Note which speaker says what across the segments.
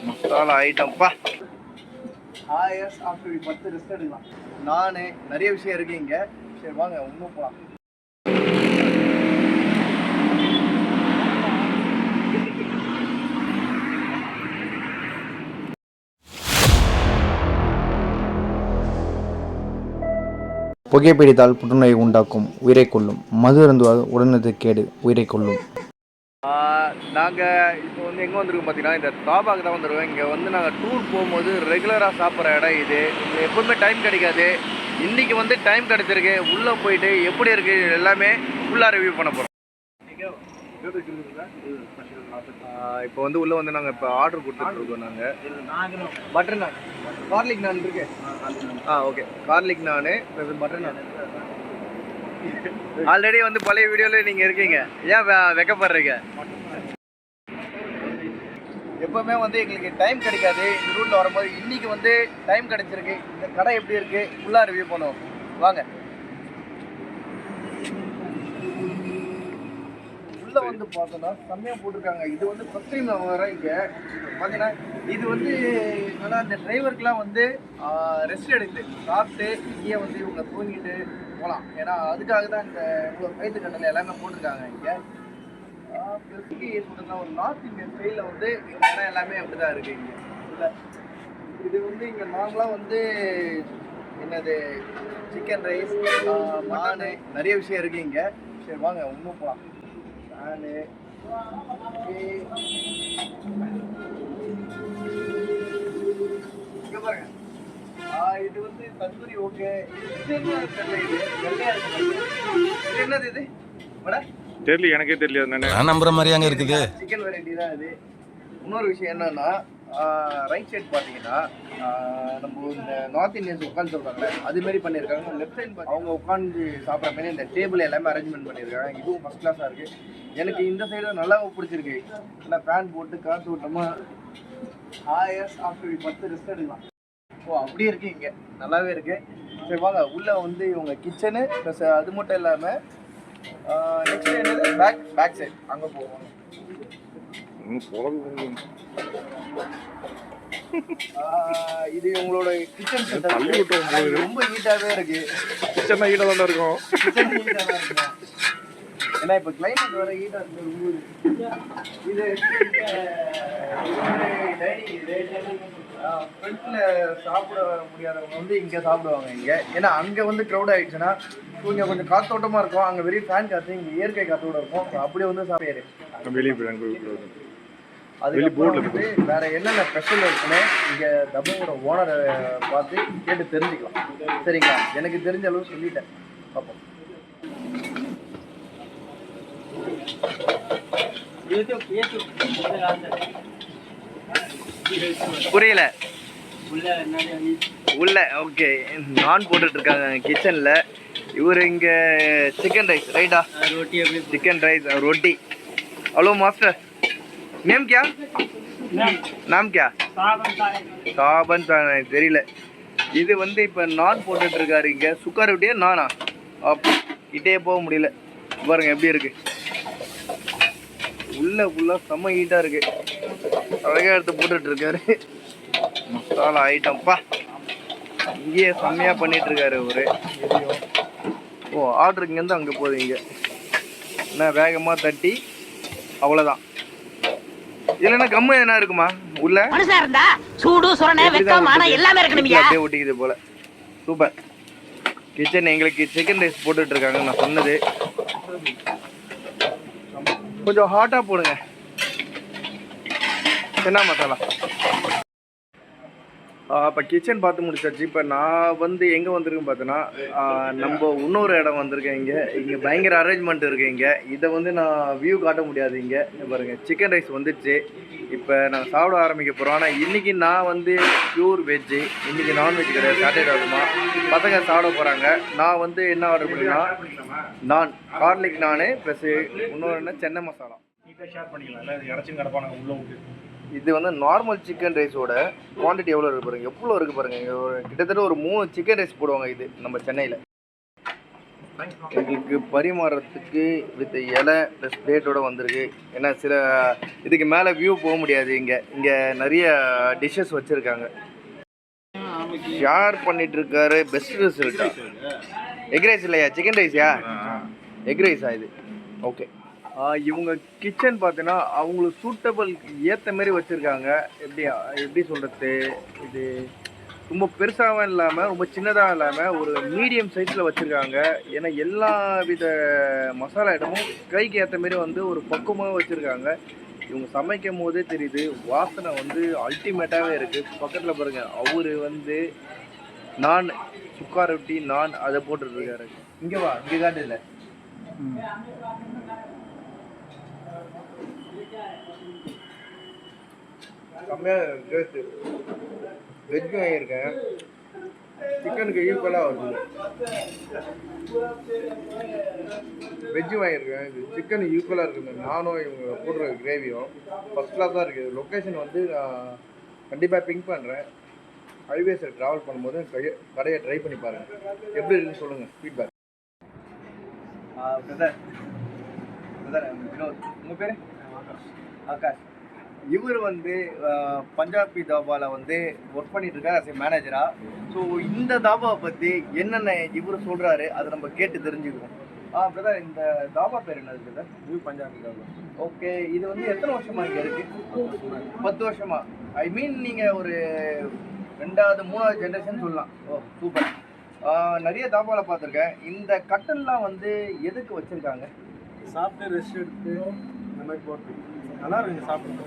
Speaker 1: Masala ஐட்டம்ப்பா. ஆயஸ் after 10 rest எடுக்கலாம். நான் நிறைய விஷயம் இருக்கு இங்கே. சரி வாங்க இன்னும் போகலாம்.
Speaker 2: புகைப்பிடித்தால் புற்றுநோயை உண்டாக்கும், உயிரை கொல்லும். மது அருந்துவால் உடனது கேடு, உயிரை கொல்லும்.
Speaker 1: நாங்கள் இப்போ வந்து எங்கே வந்திருக்கோம் பார்த்தீங்கன்னா, இந்த தாபாக்கு தான் வந்துருக்கோம். இங்கே வந்து நாங்கள் டூர் போகும்போது ரெகுலராக சாப்பிட்ற இடம் இது. இங்கே எப்போதுமே டைம் கிடைக்காது. இன்றைக்கி வந்து டைம் கிடச்சிருக்கு. உள்ளே போயிட்டு எப்படி இருக்குது எல்லாமே ஃபுல்லாக ரிவ்யூ பண்ண போகிறோம். இப்போ வந்து உள்ளே வந்து நாங்கள் இப்போ ஆர்டர் கொடுத்துட்ருக்கோம். நாங்கள் பட்டர் நான், கார்லிக் நான் இருக்கு. ஓகே, கார்லிக் நான் பட்டர் நான். ஆல்ரெடி வந்து பழைய வீடியோவில் நீங்கள் இருக்கீங்க, ஏன் வெக்கப்படுறீங்க? எப்போவுமே வந்து எங்களுக்கு டைம் கிடைக்காது இந்த ரூட்டில் வரும்போது. இன்றைக்கி வந்து டைம் கிடைச்சிருக்கு. இந்த கடை எப்படி இருக்குது ஃபுல்லாக ரிவ்யூ பண்ணுவோம் வாங்க. உள்ளே வந்து பார்த்தோன்னா செம்மையாக போட்டிருக்காங்க. இது வந்து ஃபஸ்ட் டைம் நான் வரேன் இங்கே. பார்த்தீங்கன்னா இது வந்து நல்லா இந்த டிரைவருக்குலாம் வந்து ரெஸ்ட் எடுத்து சாப்பிட்டு இங்கேயே வந்து இவங்க தூங்கிட்டு போகலாம். ஏன்னா அதுக்காக தான் இந்த இவ்வளோ வயிற்று கண்ணில் எல்லாமே போட்டிருக்காங்க இங்கே. சொல்லுன்னா ஒரு நார்த் இந்தியன் ஸ்டைலில் வந்து இங்கே எல்லாமே அப்படி தான் இருக்குது இங்கே. இல்லை இது வந்து இங்கே நார்மலாக வந்து என்னது சிக்கன் ரைஸ், நான் நிறைய விஷயம் இருக்குது இங்கே. சரி வாங்க இன்னும் போகலாம். நான் இங்கே பாருங்க. இது வந்து தந்தூரி. ஓகே, இது என்ன தெரியல, இது வெள்ளையா இருக்கு. இது என்னது இது?
Speaker 3: தெரியல, எனக்கே தெரியல.
Speaker 4: நான் நம்புற மாதிரியாங்க இருக்குது.
Speaker 1: சிக்கன் வெரைட்டி தான் இது. இன்னொரு விஷயம் என்னன்னா, ரைட் சைட் பார்த்தீங்கன்னா நம்ம இந்த நார்த் இந்தியன்ஸ் உட்காந்து சொல்கிறாங்களே அதுமாரி பண்ணியிருக்காங்க. லெஃப்ட் சைட் அவங்க உட்காந்து சாப்பிட்ற மாதிரி இந்த டேபிள் எல்லாமே அரேஞ்ச்மெண்ட் பண்ணியிருக்காங்க. இதுவும் ஃபஸ்ட் கிளாஸாக இருக்குது. எனக்கு இந்த சைடு நல்லா பிடிச்சிருக்கு. நல்லா ஃபேன் போட்டு காற்று விட்டோமா ஆயஸ் ஆஃப்டர் 10 ரெஸ்ட் எடுக்கலாம். அப்படியே இருக்குது இங்கே, நல்லாவே இருக்குது. சரி வாங்க உள்ளே வந்து இவங்க கிச்சனு ப்ளஸ் அது மட்டும் இல்லாமல் நெக்ஸ்ட் என்னது பேக் சைட் அங்கே போவோம். இது உங்களோட கிச்சன் செட்டப் ரொம்ப ஹீட்டாகவே இருக்கு.
Speaker 3: கிச்சன் ஹீட்டாக தான் இருக்கும்.
Speaker 1: ஏன்னா இப்போ கிளைமேட் வர ஹீட்டாக இருக்கு. இது ஃப்ரெண்ட்ஸில் சாப்பிட முடியாதவங்க வந்து இங்கே சாப்பிடுவாங்க இங்கே. ஏன்னா அங்கே வந்து க்ரௌட் ஆகிடுச்சுன்னா இங்கே கொஞ்சம் காற்றோட்டமாக இருக்கும். அங்கே வெளியே ஃபேன் காற்று, இங்கே இயற்கை காற்றோட இருக்கும். அப்படியே வந்து சாப்பிடு அதுக்கப்புறம் வந்து வேறு என்னென்ன ஸ்பெஷல் இருக்குன்னு இங்கே தபையோட ஓனரை பார்த்து கேட்டு தெரிஞ்சுக்கலாம். சரிங்களா? எனக்கு தெரிஞ்ச அளவு சொல்லிட்டேன். பார்ப்போம். புரியல. உள்ள ஓகே, நான் போட்டுட்ருக்காங்க கிச்சனில். இவர் இங்கே சிக்கன் ரைஸ் ரைட்டா? चिकन राइस और रोटी। हेलो मास्टर, नेम क्या? नाम क्या? साबन தெரியல. இது வந்து இப்போ நான் போட்டுட்ருக்காரு இங்கே. சுக்கா ரொட்டியா நானா? கிட்டே போக முடியல. பாருங்க எப்படி இருக்கு. உள்ள ஃபுல்லாக செம்ம ஹீட்டாக இருக்கு. அழகாக எடுத்து போட்டுட்ருக்காரு. மசாலா ஐட்டம்ப்பா. இங்கேயே செம்மையாக பண்ணிகிட்ருக்காரு ஒரு இதையும். ஆர்டர் இங்கேருந்து அங்கே போகுது. இங்கே என்ன வேகமாக தட்டி அவ்வளோதான். இல்லைன்னா கம்மு என்ன இருக்குமா உள்ள? அப்படியே ஒட்டிக்குது போல. சூப்பர். கிச்சன் எங்களுக்கு சிக்கன் ரைஸ் போட்டுட்ருக்காங்க. நான் சொன்னது கொஞ்சம் ஹாட்டாக போடுங்க. என்ன மசாலா? இப்போ கிச்சன் பார்த்து முடிச்சாச்சு. இப்போ நான் வந்து எங்கே வந்திருக்கேன்னு பார்த்தோன்னா நம்ம இன்னொரு இடம் வந்திருக்கேன். இங்கே பயங்கர அரேஞ்ச்மெண்ட் இருக்குது இங்கே. இதை வந்து நான் வியூ காட்ட முடியாது. இங்கே பாருங்கள், சிக்கன் ரைஸ் வந்துடுச்சு. இப்போ நாங்கள் சாப்பிட ஆரம்பிக்க போகிறோம். ஆனால் இன்றைக்கி நான் வந்து ப்யூர் வெஜ்ஜு, இன்றைக்கி நான்வெஜ் கிடையாது. சாட்டர்டே ஆகுமா பசங்க சாப்பிட போகிறாங்க. நான் வந்து என்ன ஆர்டர் பண்ணினா நான் கார்லிக் நான் ப்ளஸ் இன்னொரு என்ன சென்னை மசாலா.
Speaker 3: ஷேர் பண்ணிக்கலாம். இறச்சும் கிடப்பாங்க உள்ள விட்டு.
Speaker 1: இது வந்து நார்மல் சிக்கன் ரைஸோட குவான்டிட்டி எவ்வளோ இருக்குது பாருங்கள். எவ்வளோ இருக்குது பாருங்கள். கிட்டத்தட்ட ஒரு 3 சிக்கன் ரைஸ் போடுவாங்க இது நம்ம சென்னையில். எங்களுக்கு பரிமாறத்துக்கு வித் இலை ப்ளஸ் பிளேட்டோட வந்திருக்கு. ஏன்னா சில இதுக்கு மேலே வியூ போக முடியாது. இங்கே நிறைய டிஷ்ஷஸ் வச்சுருக்காங்க. ஷேர் பண்ணிட்டு இருக்காரு. பெஸ்ட் ரிசல்ட்டா? எக் ரைஸ் இல்லையா, சிக்கன் ரைஸா? எக் ரைஸா இது? ஓகே. இவங்க கிச்சன் பார்த்தீங்கன்னா அவங்களுக்கு சூட்டபிள் ஏற்ற மாரி வச்சுருக்காங்க. எப்படி சொல்கிறது, இது ரொம்ப பெருசாகவும் இல்லாமல் ரொம்ப சின்னதாக இல்லாமல் ஒரு மீடியம் சைஸில் வச்சுருக்காங்க. ஏன்னா எல்லா வித மசாலா ஐட்டமும் கைக்கு ஏற்ற மாரி வந்து ஒரு பக்குவமாக வச்சுருக்காங்க. இவங்க சமைக்கும் போதே தெரியுது, வாசனை வந்து அல்டிமேட்டாகவே இருக்குது. பக்கத்தில் பாருங்கள், அவர் வந்து நான் சுக்கா ரொட்டி நான் அதை போட்டுருக்காரு. இங்கே வா, இங்கே காட்டு இல்லை. செம்மையாக டேஸ்ட்டு. வெஜ்ஜும் வாங்கியிருக்கேன், சிக்கனுக்கு ஈக்குவலாக வருது. வெஜ்ஜு வாங்கியிருக்கேன், இது சிக்கன் ஈக்குவலாக இருக்குது. நானும் இவங்க போடுற கிரேவியும் ஃபஸ்ட் கிளாஸாக இருக்குது. லொக்கேஷன் வந்து நான் கண்டிப்பாக பிங்க் பண்ணுறேன். ஹைவேஸில் ட்ராவல் பண்ணும்போது கடையை ட்ரை பண்ணி பாருங்கள், எப்படி இருக்குன்னு சொல்லுங்கள் ஃபீட்பேக். பிரதர் வினோத், உங்கள் பேர்? ஆகாஷ். இவர் வந்து பஞ்சாபி தாபாவில் வந்து ஒர்க் பண்ணிட்டு இருக்காரு as a மேனேஜராக. ஸோ இந்த தாபாவை பற்றி என்னென்ன இவர் சொல்கிறாரு அதை நம்ம கேட்டு தெரிஞ்சுக்கிறோம். பிரதர், இந்த தாபா பேர் என்னது brother? New Punjabi dhaba. Okay. இது வந்து எத்தனை வருஷமா இங்கே இருக்குது? 10 வருஷமா? ஐ மீன் நீங்கள் ஒரு 2வது 3வது ஜென்ரேஷன் சொல்லலாம். ஓ சூப்பர். நிறைய தாபாவில் பார்த்துருக்கேன். இந்த கட்டன்லாம் வந்து எதுக்கு வச்சுருக்காங்க?
Speaker 4: சாப்பிட்டு ரெஸ்ட் எடுத்து இந்த மாதிரி போட்டு நல்லா இருக்கு சாப்பிட்டு.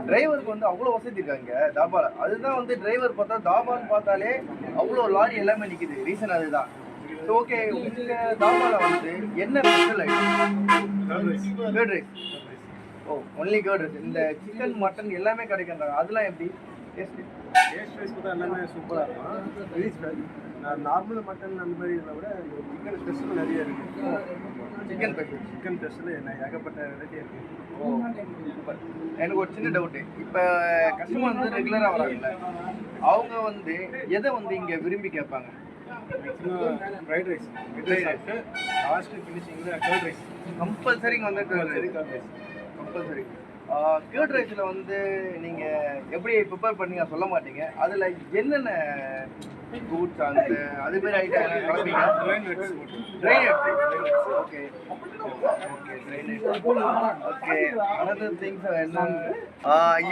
Speaker 1: டிரைவருக்கு வந்து அவ்வளோ வசதி இருக்காங்க தாபாவில். அதுதான் வந்து டிரைவர் பார்த்தா தாபான்னு பார்த்தாலே அவ்வளோ லாரி எல்லாமே நிற்கிது. ரீசன் அதுதான். ஸோ ஓகே, உங்கள் தாபாவில் வந்து என்ன special item? Curd rice. Oh only curd rice. இந்த சிக்கன் மட்டன் எல்லாமே கிடைக்கின்றாங்க. அதெல்லாம் எப்படி டேஸ்ட்
Speaker 4: வைஸ் பார்த்தா எல்லாமே சூப்பராக இருக்கும். வெரி நார்மல் மட்டன் அந்த மாதிரி இதை விட சிக்கன் ஸ்பெஷல் நிறைய இருக்குது.
Speaker 1: சிக்கன் ஸ்பெஷல்
Speaker 4: என்ன ஏகப்பட்ட வெரைட்டி இருக்குது.
Speaker 1: ஓ சூப்பர். எனக்கு ஒரு சின்ன டவுட்டு. இப்போ கஸ்டமர் வந்து ரெகுலராக வராங்கல்ல, அவங்க வந்து எதை வந்து இங்கே விரும்பி கேட்பாங்க?
Speaker 4: மேக்ஸிமம் ஃப்ரைட் ரைஸ், லாஸ்ட்டு ஃபினிஷிங்கில் கர்ட் ரைஸ்
Speaker 1: கம்பல்சரிங்க வந்து கர்ட் ரைஸ் கம்பல்சரி. கர்ட் ரைஸில் வந்து நீங்கள் எப்படி ப்ரிப்பேர் பண்ணி சொல்ல மாட்டீங்க. அதில் என்னென்ன ஃப்ரூட்ஸ் அந்த அதுமாரி ஐட்டம் கலப்பீங்க? ட்ரைன் ஓகே ஓகே ட்ரைன் ஓகே. அனதர் திங்ஸ் என்னன்னு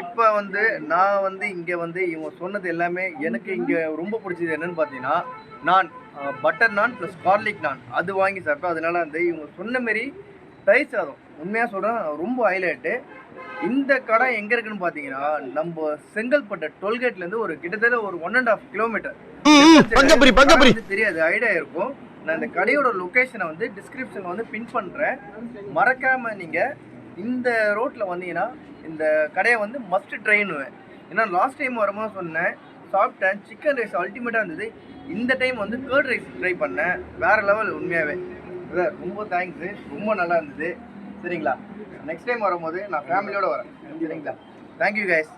Speaker 1: இப்போ வந்து நான் வந்து இங்கே வந்து இவங்க சொன்னது எல்லாமே எனக்கு இங்கே ரொம்ப பிடிச்சது என்னன்னு பார்த்தீங்கன்னா, நான் பட்டர் நான் ப்ளஸ் கார்லிக் நான் அது வாங்கி சாப்பிட்டோம். அதனால வந்து இவங்க சொன்ன மாரி தயிர் சாதம் உண்மையாக சொல்கிறேன் ரொம்ப ஹைலைட்டு. இந்த கடை எங்கே இருக்குன்னு பார்த்தீங்கன்னா, நம்ம செங்கல்பட்டு டோல்கேட்லேருந்து ஒரு கிட்டத்தட்ட ஒரு 1.5 கிலோமீட்டர் தெரியாது ஐடியா இருக்கும். நான் இந்த கடையோட லொக்கேஷனை வந்து டிஸ்கிரிப்ஷனில் வந்து பின் பண்ணுறேன். மறக்காமல் நீங்கள் இந்த ரோட்டில் வந்தீங்கன்னா இந்த கடையை வந்து மஸ்ட் ட்ரைன்னுவேன். ஏன்னா லாஸ்ட் டைம் வரும்போது சொன்னேன், சாப்பிட்டேன், சிக்கன் ரைஸ் அல்டிமேட்டாக இருந்தது. இந்த டைம் வந்து கர்ட் ரைஸ் ட்ரை பண்ணேன், வேறு லெவல் உண்மையாகவே. ரொம்ப தேங்க்ஸு, ரொம்ப நல்லா இருந்தது. சரிங்களா, நெக்ஸ்ட் டைம் வரும்போது நான் ஃபேமிலியோடு வரேன். சரிங்களா, தேங்க்யூ கைஸ்.